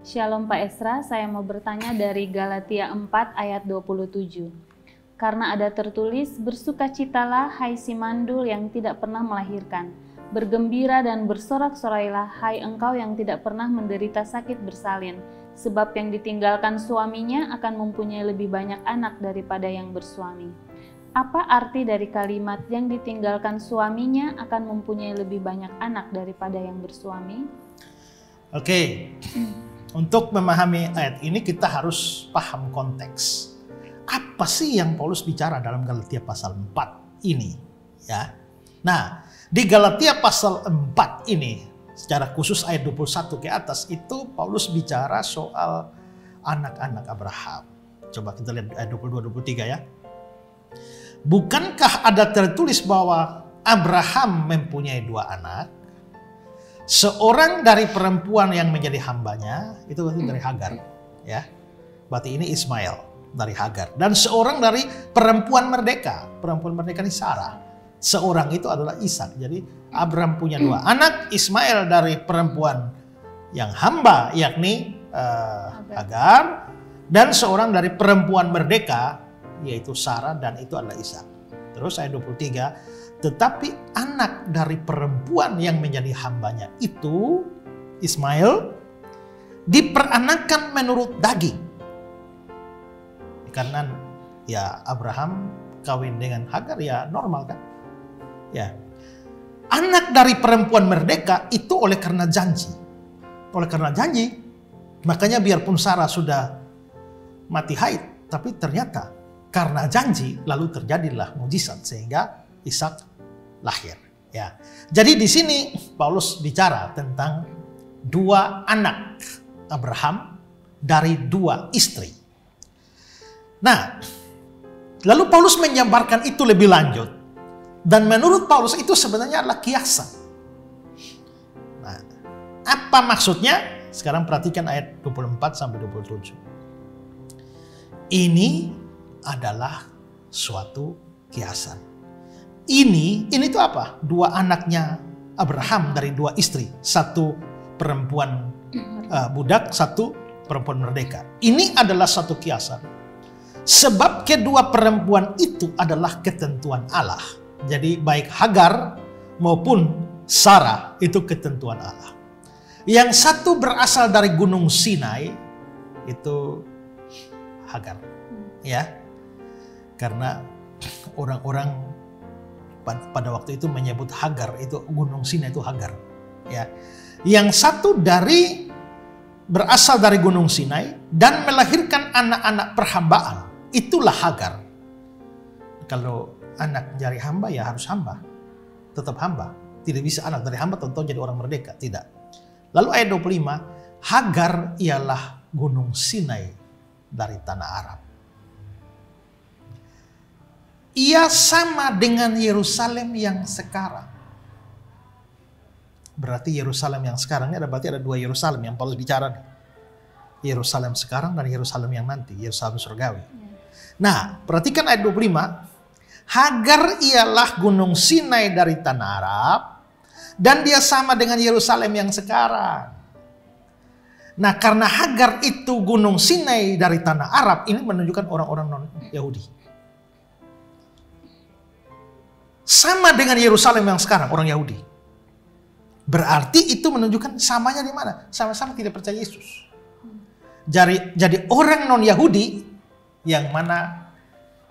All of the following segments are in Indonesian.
Shalom Pak Esra, saya mau bertanya dari Galatia 4 ayat 27. Karena ada tertulis, bersukacitalah hai si mandul yang tidak pernah melahirkan, bergembira dan bersorak-sorailah hai engkau yang tidak pernah menderita sakit bersalin, sebab yang ditinggalkan suaminya akan mempunyai lebih banyak anak daripada yang bersuami. Apa arti dari kalimat yang ditinggalkan suaminya akan mempunyai lebih banyak anak daripada yang bersuami? Oke. Untuk memahami ayat ini kita harus paham konteks. Apa sih yang Paulus bicara dalam Galatia pasal 4 ini? Ya. Nah, di Galatia pasal 4 ini, secara khusus ayat 21 ke atas, itu Paulus bicara soal anak-anak Abraham. Coba kita lihat ayat 22-23 ya. Bukankah ada tertulis bahwa Abraham mempunyai 2 anak? Seorang dari perempuan yang menjadi hambanya, itu dari Hagar, ya. Berarti ini Ismail dari Hagar. Dan seorang dari perempuan merdeka. Perempuan merdeka ini Sarah. Seorang itu adalah Ishak. Jadi Abraham punya 2 anak, Ismail dari perempuan yang hamba, yakni Hagar. Dan seorang dari perempuan merdeka, yaitu Sarah, dan itu adalah Ishak. Terus ayat 23, tetapi anak dari perempuan yang menjadi hambanya itu, Ismail, diperanakan menurut daging. Karena ya Abraham kawin dengan Hagar ya normal kan. Ya. Anak dari perempuan merdeka itu oleh karena janji. Oleh karena janji, makanya biarpun Sarah sudah mati haid, tapi ternyata karena janji lalu terjadilah mujizat sehingga Ishak lahir. Ya, jadi di sini Paulus bicara tentang 2 anak Abraham dari 2 istri. Nah, lalu Paulus menjabarkan itu lebih lanjut, dan menurut Paulus itu sebenarnya adalah kiasan. Nah, apa maksudnya? Sekarang perhatikan ayat 24 sampai 27. Ini adalah suatu kiasan. Ini itu apa? 2 anaknya Abraham dari 2 istri. 1 perempuan budak, 1 perempuan merdeka. Ini adalah satu kiasan. Sebab kedua perempuan itu adalah ketentuan Allah. Jadi baik Hagar maupun Sarah itu ketentuan Allah. Yang satu berasal dari Gunung Sinai, itu Hagar. Ya. Karena orang-orang pada waktu itu menyebut Hagar, itu Gunung Sinai itu Hagar. Ya. Yang satu berasal dari Gunung Sinai dan melahirkan anak-anak perhambaan. Itulah Hagar. Kalau anak dari hamba ya harus hamba. Tetap hamba. Tidak bisa anak dari hamba tentu jadi orang merdeka. Tidak. Lalu ayat 25, Hagar ialah Gunung Sinai dari tanah Arab. Ia sama dengan Yerusalem yang sekarang. Berarti Yerusalem yang sekarang ini berarti ada 2 Yerusalem yang Paulus bicara nih. Yerusalem sekarang dan Yerusalem yang nanti, Yerusalem surgawi. Nah, perhatikan ayat 25. Hagar ialah Gunung Sinai dari tanah Arab dan dia sama dengan Yerusalem yang sekarang. Nah, karena Hagar itu Gunung Sinai dari tanah Arab, ini menunjukkan orang-orang non-Yahudi. Sama dengan Yerusalem yang sekarang, orang Yahudi. Berarti itu menunjukkan samanya di mana? Sama-sama tidak percaya Yesus. Jadi orang non-Yahudi yang mana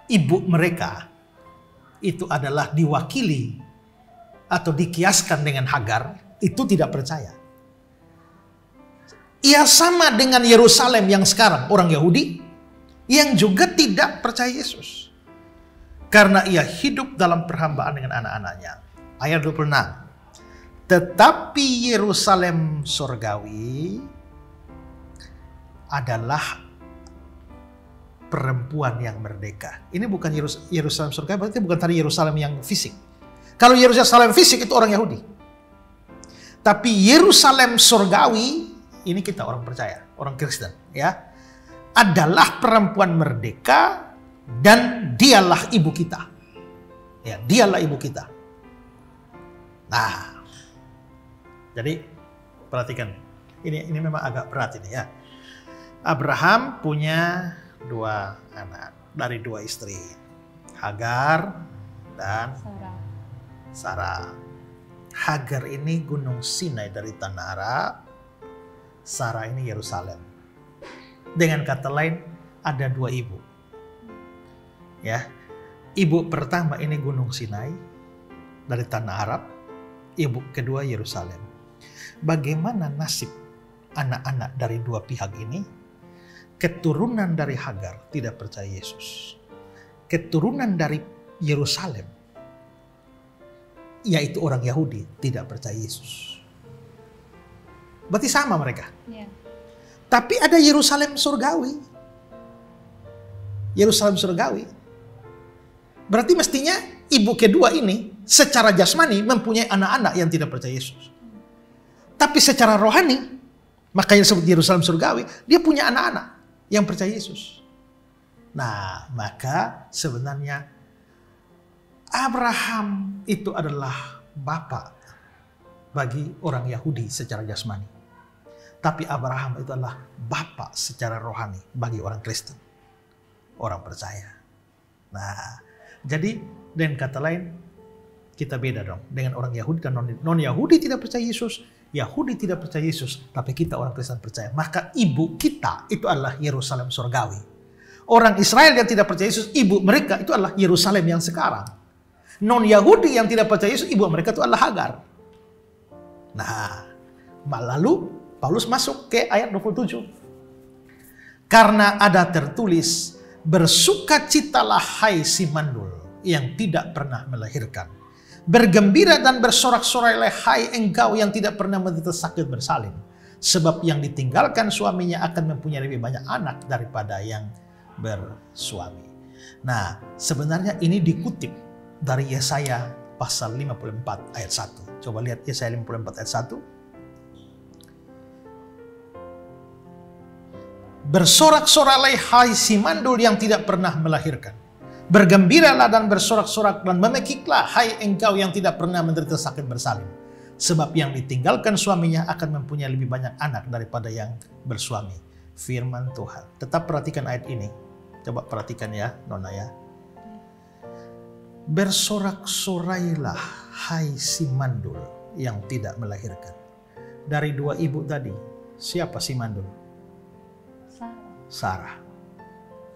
ibu mereka itu adalah diwakili atau dikiaskan dengan Hagar, itu tidak percaya. Ia sama dengan Yerusalem yang sekarang, orang Yahudi yang juga tidak percaya Yesus. Karena ia hidup dalam perhambaan dengan anak-anaknya. Ayat 26. Tetapi Yerusalem surgawi adalah perempuan yang merdeka. Ini bukan Yerusalem surgawi, berarti bukan tadi Yerusalem yang fisik. Kalau Yerusalem fisik itu orang Yahudi. Tapi Yerusalem surgawi, ini kita orang percaya, orang Kristen, ya, adalah perempuan merdeka. Dan dialah ibu kita. Ya, dialah ibu kita. Nah, jadi perhatikan. Ini memang agak berat ini ya. Abraham punya 2 anak dari 2 istri, Hagar dan Sarah. Hagar ini Gunung Sinai dari tanah Arab, Sarah ini Yerusalem. Dengan kata lain, ada 2 ibu. Ya, ibu pertama ini Gunung Sinai dari tanah Arab, ibu kedua Yerusalem. Bagaimana nasib anak-anak dari 2 pihak ini? Keturunan dari Hagar tidak percaya Yesus. Keturunan dari Yerusalem, yaitu orang Yahudi, tidak percaya Yesus. Berarti sama mereka. Yeah. Tapi ada Yerusalem surgawi. Yerusalem surgawi. Berarti mestinya ibu kedua ini secara jasmani mempunyai anak-anak yang tidak percaya Yesus. Tapi secara rohani, makanya disebut Yerusalem surgawi, dia punya anak-anak yang percaya Yesus. Nah, maka sebenarnya Abraham itu adalah bapak bagi orang Yahudi secara jasmani. Tapi Abraham itu adalah bapak secara rohani bagi orang Kristen, orang percaya. Nah, jadi dengan kata lain, kita beda dong dengan orang Yahudi dan non-Yahudi tidak percaya Yesus. Yahudi tidak percaya Yesus, tapi kita orang Kristen percaya. Maka ibu kita itu adalah Yerusalem surgawi. Orang Israel yang tidak percaya Yesus, ibu mereka itu adalah Yerusalem yang sekarang. Non-Yahudi yang tidak percaya Yesus, ibu mereka itu adalah Hagar. Nah, lalu Paulus masuk ke ayat 27. Karena ada tertulis, bersukacitalah hai si mandul yang tidak pernah melahirkan. Bergembira dan bersorak-sorailah hai engkau yang tidak pernah menderita sakit bersalin. Sebab yang ditinggalkan suaminya akan mempunyai lebih banyak anak daripada yang bersuami. Nah, sebenarnya ini dikutip dari Yesaya pasal 54 ayat 1. Coba lihat Yesaya 54 ayat 1. Bersorak-sorailah hai si mandul yang tidak pernah melahirkan. Bergembiralah dan bersorak-sorak dan memekiklah hai engkau yang tidak pernah menderita sakit bersalin. Sebab yang ditinggalkan suaminya akan mempunyai lebih banyak anak daripada yang bersuami. Firman Tuhan. Tetap perhatikan ayat ini. Coba perhatikan ya, Nona ya. Bersorak-sorailah hai si mandul yang tidak melahirkan. Dari 2 ibu tadi, siapa si mandul? Sarah.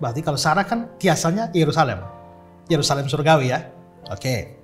Berarti kalau Sarah kan kiasannya Yerusalem. Yerusalem surgawi ya. Oke.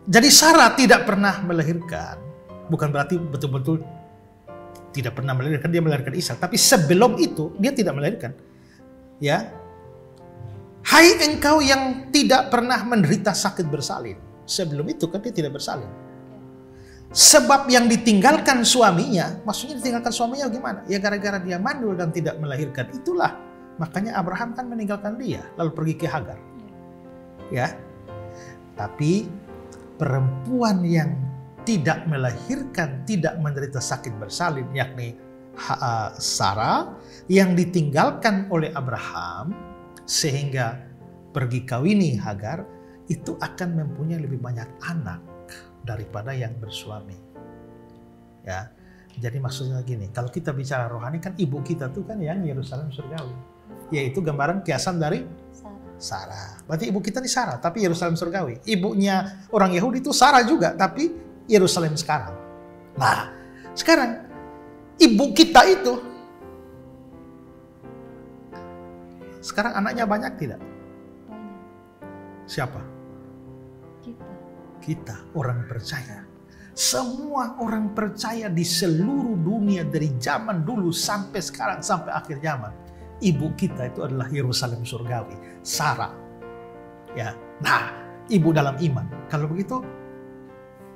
Jadi Sarah tidak pernah melahirkan. Bukan berarti betul-betul tidak pernah melahirkan. Dia melahirkan Ishak. Tapi sebelum itu dia tidak melahirkan. Ya. Hai engkau yang tidak pernah menderita sakit bersalin. Sebelum itu kan dia tidak bersalin. Sebab yang ditinggalkan suaminya, maksudnya ditinggalkan suaminya gimana? Ya gara-gara dia mandul dan tidak melahirkan. Itulah makanya Abraham kan meninggalkan dia lalu pergi ke Hagar. Ya. Tapi perempuan yang tidak melahirkan, tidak menderita sakit bersalin, yakni Sarah yang ditinggalkan oleh Abraham sehingga pergi kawini Hagar, itu akan mempunyai lebih banyak anak daripada yang bersuami. Ya. Jadi maksudnya gini, kalau kita bicara rohani kan ibu kita tuh kan yang Yerusalem surgawi. Yaitu gambaran kiasan dari Sarah. Berarti ibu kita nih Sarah, tapi Yerusalem surgawi. Ibunya orang Yahudi itu Sarah juga, tapi Yerusalem sekarang. Nah, sekarang ibu kita itu sekarang anaknya banyak tidak? Siapa? Kita orang percaya. Semua orang percaya di seluruh dunia dari zaman dulu sampai sekarang sampai akhir zaman. Ibu kita itu adalah Yerusalem surgawi, Sarah. Ya. Nah, ibu dalam iman. Kalau begitu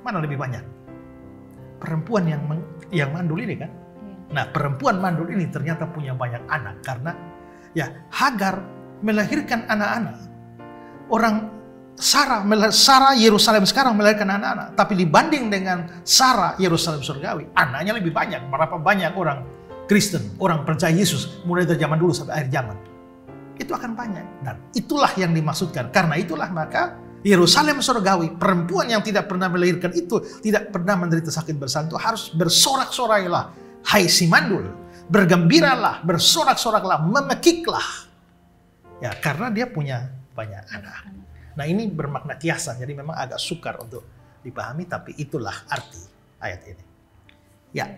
mana lebih banyak? Perempuan yang mandul ini kan? Nah, perempuan mandul ini ternyata punya banyak anak karena ya Hagar melahirkan anak-anak. Sarah Yerusalem sekarang melahirkan anak-anak. Tapi dibanding dengan Sarah Yerusalem surgawi, anaknya lebih banyak. Berapa banyak orang Kristen, orang percaya Yesus mulai dari zaman dulu sampai akhir zaman. Itu akan banyak. Dan itulah yang dimaksudkan. Karena itulah maka Yerusalem surgawi, perempuan yang tidak pernah melahirkan itu, tidak pernah menderita sakit bersalin itu harus bersorak-sorailah, hai si mandul, bergembiralah, bersorak-soraklah, memekiklah. Ya, karena dia punya banyak anak. Nah, ini bermakna kiasan, jadi memang agak sukar untuk dipahami, tapi itulah arti ayat ini. Ya.